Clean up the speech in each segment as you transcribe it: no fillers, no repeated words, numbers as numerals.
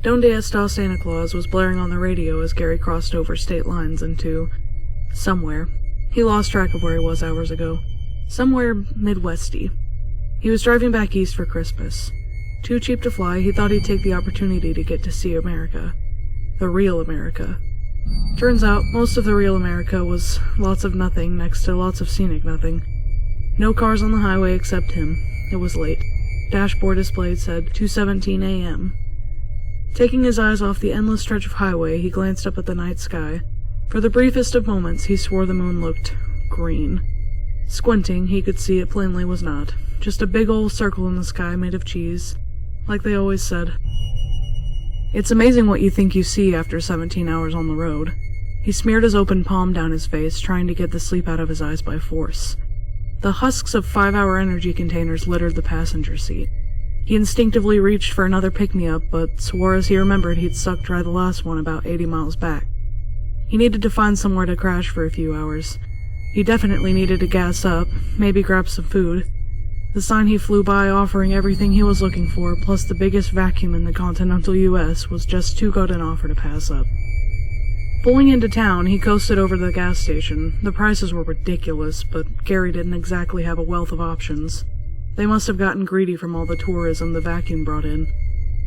Donde Está Santa Claus was blaring on the radio as Gary crossed over state lines into somewhere. He lost track of where he was hours ago. Somewhere Midwesty. He was driving back east for Christmas. Too cheap to fly, he thought he'd take the opportunity to get to see America. The real America. Turns out, most of the real America was lots of nothing next to lots of scenic nothing. No cars on the highway except him. It was late. Dashboard display said 2:17 a.m. Taking his eyes off the endless stretch of highway, he glanced up at the night sky. For the briefest of moments, he swore the moon looked green. Squinting, he could see it plainly was not. Just a big old circle in the sky made of cheese, like they always said. It's amazing what you think you see after 17 hours on the road. He smeared his open palm down his face, trying to get the sleep out of his eyes by force. The husks of 5-hour energy containers littered the passenger seat. He instinctively reached for another pick-me-up, but swore as he remembered he'd sucked dry the last one about 80 miles back. He needed to find somewhere to crash for a few hours. He definitely needed to gas up, maybe grab some food. The sign he flew by offering everything he was looking for, plus the biggest vacuum in the continental U.S., was just too good an offer to pass up. Pulling into town, he coasted over to the gas station. The prices were ridiculous, but Gary didn't exactly have a wealth of options. They must have gotten greedy from all the tourism the vacuum brought in.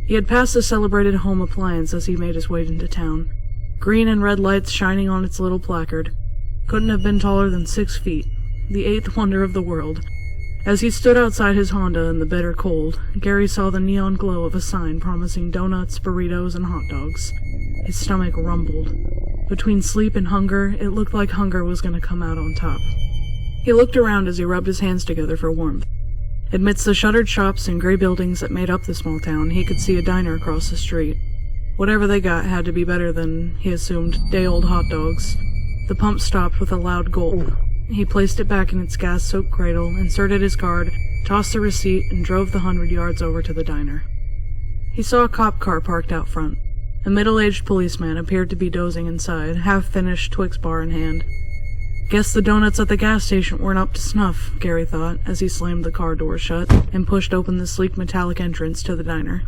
He had passed the celebrated home appliance as he made his way into town. Green and red lights shining on its little placard. Couldn't have been taller than 6 feet. The 8th wonder of the world. As he stood outside his Honda in the bitter cold, Gary saw the neon glow of a sign promising donuts, burritos, and hot dogs. His stomach rumbled. Between sleep and hunger, it looked like hunger was going to come out on top. He looked around as he rubbed his hands together for warmth. Amidst the shuttered shops and gray buildings that made up the small town, he could see a diner across the street. Whatever they got had to be better than, he assumed, day-old hot dogs. The pump stopped with a loud gulp. He placed it back in its gas-soaked cradle, inserted his card, tossed the receipt, and drove the 100 yards over to the diner. He saw a cop car parked out front. A middle-aged policeman appeared to be dozing inside, half-finished Twix bar in hand. Guess the donuts at the gas station weren't up to snuff, Gary thought, as he slammed the car door shut and pushed open the sleek metallic entrance to the diner.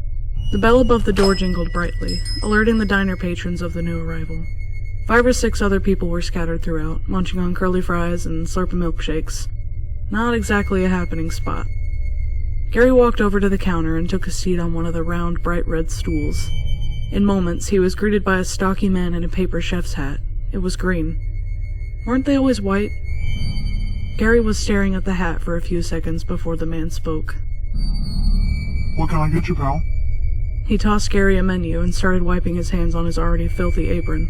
The bell above the door jingled brightly, alerting the diner patrons of the new arrival. 5 or 6 other people were scattered throughout, munching on curly fries and slurping milkshakes. Not exactly a happening spot. Gary walked over to the counter and took a seat on one of the round, bright red stools. In moments, he was greeted by a stocky man in a paper chef's hat. It was green. Weren't they always white? Gary was staring at the hat for a few seconds before the man spoke. What can I get you, pal? He tossed Gary a menu and started wiping his hands on his already filthy apron.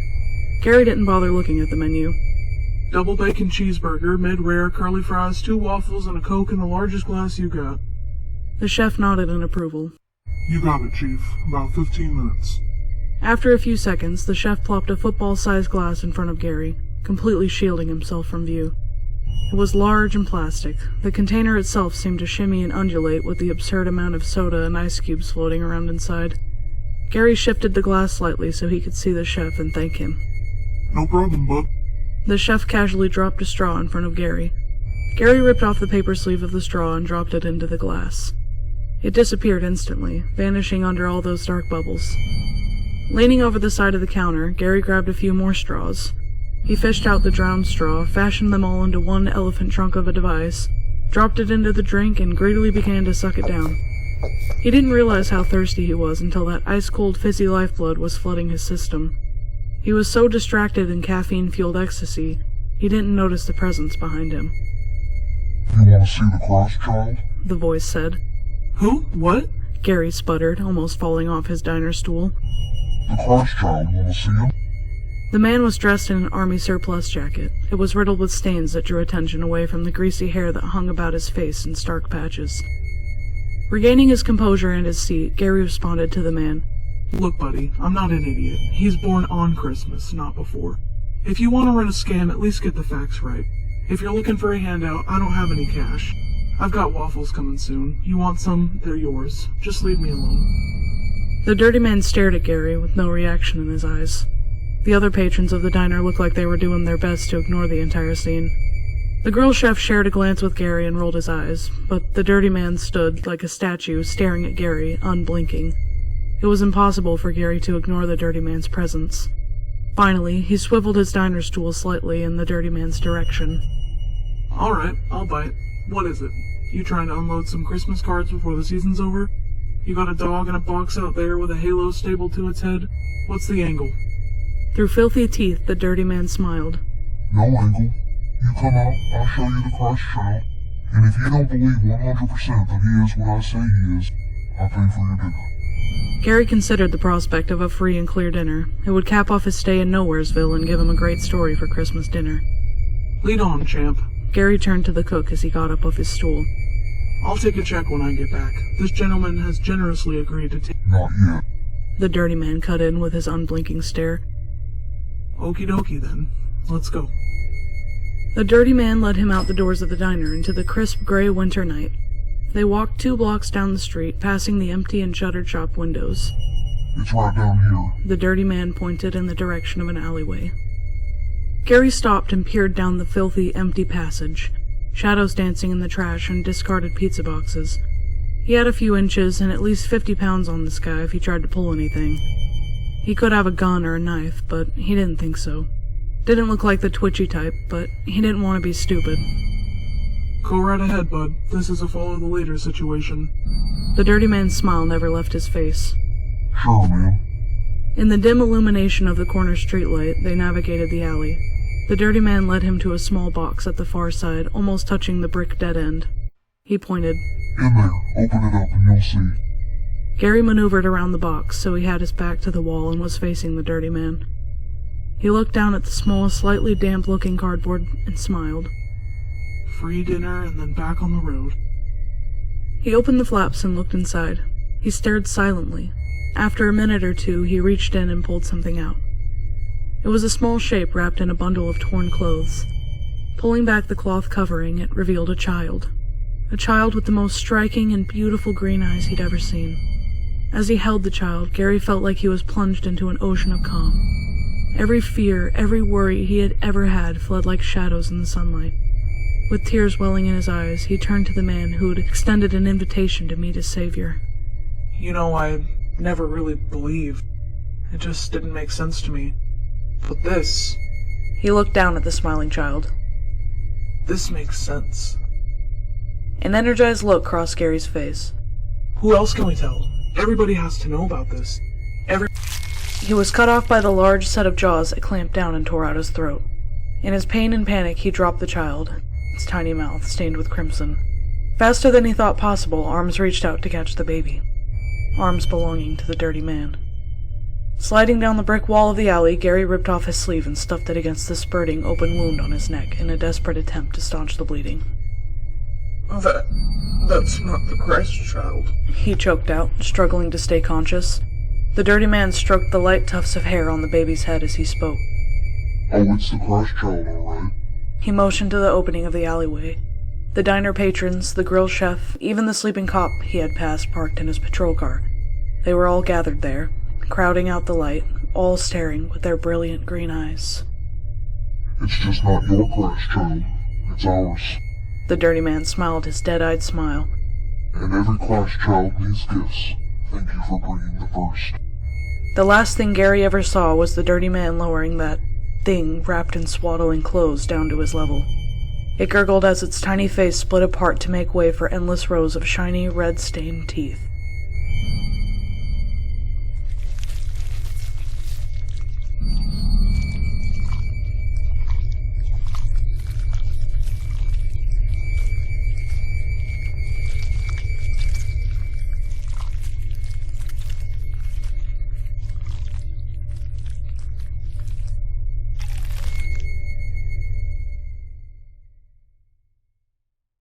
Gary didn't bother looking at the menu. Double bacon cheeseburger, mid-rare, curly fries, 2 waffles, and a Coke in the largest glass you got. The chef nodded in approval. You got it, Chief. About 15 minutes. After a few seconds, the chef plopped a football-sized glass in front of Gary, completely shielding himself from view. It was large and plastic. The container itself seemed to shimmy and undulate with the absurd amount of soda and ice cubes floating around inside. Gary shifted the glass slightly so he could see the chef and thank him. No problem, bud. The chef casually dropped a straw in front of Gary. Gary ripped off the paper sleeve of the straw and dropped it into the glass. It disappeared instantly, vanishing under all those dark bubbles. Leaning over the side of the counter, Gary grabbed a few more straws. He fished out the drowned straw, fashioned them all into one elephant trunk of a device, dropped it into the drink, and greedily began to suck it down. He didn't realize how thirsty he was until that ice-cold fizzy lifeblood was flooding his system. He was so distracted in caffeine-fueled ecstasy, he didn't notice the presence behind him. You want to see the cross child? The voice said. Who? What? Gary sputtered, almost falling off his diner stool. The cross child, want to see him? The man was dressed in an army surplus jacket. It was riddled with stains that drew attention away from the greasy hair that hung about his face in stark patches. Regaining his composure and his seat, Gary responded to the man. Look, buddy, I'm not an idiot. He's born on Christmas, not before. If you want to run a scam, at least get the facts right. If you're looking for a handout, I don't have any cash. I've got waffles coming soon. You want some? They're yours. Just leave me alone. The dirty man stared at Gary with no reaction in his eyes. The other patrons of the diner looked like they were doing their best to ignore the entire scene. The grill chef shared a glance with Gary and rolled his eyes, but the dirty man stood like a statue staring at Gary, unblinking. It was impossible for Gary to ignore the dirty man's presence. Finally, he swiveled his diner stool slightly in the dirty man's direction. Alright, I'll bite. What is it? You trying to unload some Christmas cards before the season's over? You got a dog in a box out there with a halo stapled to its head? What's the angle? Through filthy teeth, the dirty man smiled. No angle. You come out, I'll show you the Christ child. And if you don't believe 100% that he is what I say he is, I'll pay for your dinner. Gary considered the prospect of a free and clear dinner. It would cap off his stay in Nowheresville and give him a great story for Christmas dinner. Lead on, champ. Gary turned to the cook as he got up off his stool. I'll take a check when I get back. This gentleman has generously agreed to take... Not yet. The dirty man cut in with his unblinking stare. Okie dokie then. Let's go. The dirty man led him out the doors of the diner into the crisp gray winter night. They walked 2 blocks down the street, passing the empty and shuttered shop windows. It's right down here. The dirty man pointed in the direction of an alleyway. Gary stopped and peered down the filthy, empty passage, shadows dancing in the trash and discarded pizza boxes. He had a few inches and at least 50 pounds on this guy if he tried to pull anything. He could have a gun or a knife, but he didn't think so. Didn't look like the twitchy type, but he didn't want to be stupid. Go right ahead, bud. This is a follow-the-leader situation. The dirty man's smile never left his face. Sure, man. In the dim illumination of the corner streetlight, they navigated the alley. The dirty man led him to a small box at the far side, almost touching the brick dead end. He pointed. In there. Open it up and you'll see. Gary maneuvered around the box so he had his back to the wall and was facing the dirty man. He looked down at the small, slightly damp-looking cardboard and smiled. Free dinner and then back on the road. He opened the flaps and looked inside. He stared silently. After a minute or two, he reached in and pulled something out. It was a small shape wrapped in a bundle of torn clothes. Pulling back the cloth covering, it revealed a child. A child with the most striking and beautiful green eyes he'd ever seen. As he held the child, Gary felt like he was plunged into an ocean of calm. Every fear, every worry he had ever had fled like shadows in the sunlight. With tears welling in his eyes, he turned to the man who had extended an invitation to meet his savior. You know, I never really believed. It just didn't make sense to me. But this... He looked down at the smiling child. This makes sense. An energized look crossed Gary's face. Who else can we tell? Everybody has to know about this. He was cut off by the large set of jaws that clamped down and tore out his throat. In his pain and panic, he dropped the child, its tiny mouth stained with crimson. Faster than he thought possible, arms reached out to catch the baby. Arms belonging to the dirty man. Sliding down the brick wall of the alley, Gary ripped off his sleeve and stuffed it against the spurting open wound on his neck in a desperate attempt to staunch the bleeding. That's not the Christ child. He choked out, struggling to stay conscious. The dirty man stroked the light tufts of hair on the baby's head as he spoke. Oh, it's the Christ child, all right. He motioned to the opening of the alleyway. The diner patrons, the grill chef, even the sleeping cop he had passed parked in his patrol car. They were all gathered there, crowding out the light, all staring with their brilliant green eyes. It's just not your Christ child. It's ours. The dirty man smiled his dead-eyed smile. And every Christ child needs gifts. Thank you for bringing the first. The last thing Gary ever saw was the dirty man lowering that thing wrapped in swaddling clothes down to his level. It gurgled as its tiny face split apart to make way for endless rows of shiny, red-stained teeth.